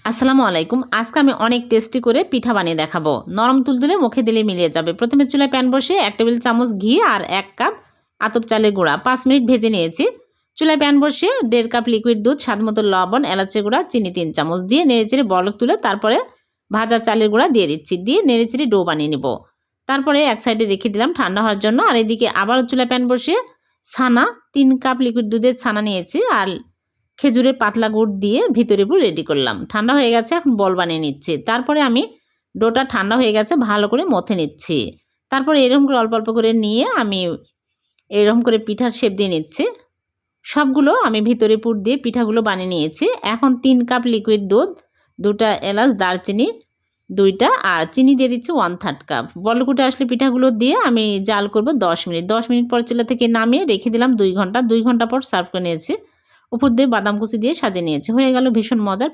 আসসালামু আলাইকুম। আজকে আমি অনেক টেস্টি করে পিঠা বানিয়ে দেখাবো। নরম তুলতুলে মুখে দিলে মিলিয়ে যাবে। প্রথমে চুলায় প্যান বসিয়ে 1 টেবিল চামচ ঘি আর 1 কাপ আতপ চালের গুঁড়া 5 মিনিট ভেজে নিয়েছি। চুলায় প্যান বসিয়ে 1.5 কাপ লিকুইড দুধ, স্বাদমতো লবণ, এলাচের গুঁড়া, চিনি 3 চামচ দিয়ে নেড়েচেড়ে বলক তুলে তারপরে ভাজা চালের গুঁড়া দিয়ে দিচ্ছি। দিয়ে নেড়েচেড়ে ডো বানিয়ে নিব। তারপরে এক সাইডে রেখে দিলাম ঠান্ডা হওয়ার জন্য। আর এদিকে আবার চুলায় প্যান বসিয়ে ছানা 3 কাপ লিকুইড দুধের ছানা নিয়েছি আর খেজুরের পাতলা গুড় দিয়ে ভিতরে পুর রেডি করলাম। ঠান্ডা হয়ে গেছে, এখন বল বানিয়ে নিচ্ছি। তারপরে আমি ডোটা ঠান্ডা হয়ে গেছে, ভালো করে মথে নিচ্ছি। তারপরে এরকম করে অল্প অল্প করে নিয়ে আমি এরকম করে পিঠার শেপ দিয়ে নিচ্ছি। সবগুলো আমি ভিতরে পুর দিয়ে পিঠাগুলো বানিয়ে নিয়েছি। এখন 3 কাপ লিকুইড দুধ, 2টা এলাচ, দারচিনি 2টা আর চিনি দিয়ে দিচ্ছি 1/3 কাপ। বলকুটে আসলে পিঠাগুলো দিয়ে আমি জাল করব 10 মিনিট। 10 মিনিট পর চুলা থেকে নামিয়ে রেখে দিলাম 2 ঘন্টা। 2 ঘন্টা পর সার্ভ করে নিয়েছি। উপর দিয়ে বাদাম কুচি দিয়ে সাজিয়ে নিয়েছি। হয়ে গেল ভীষণ মজার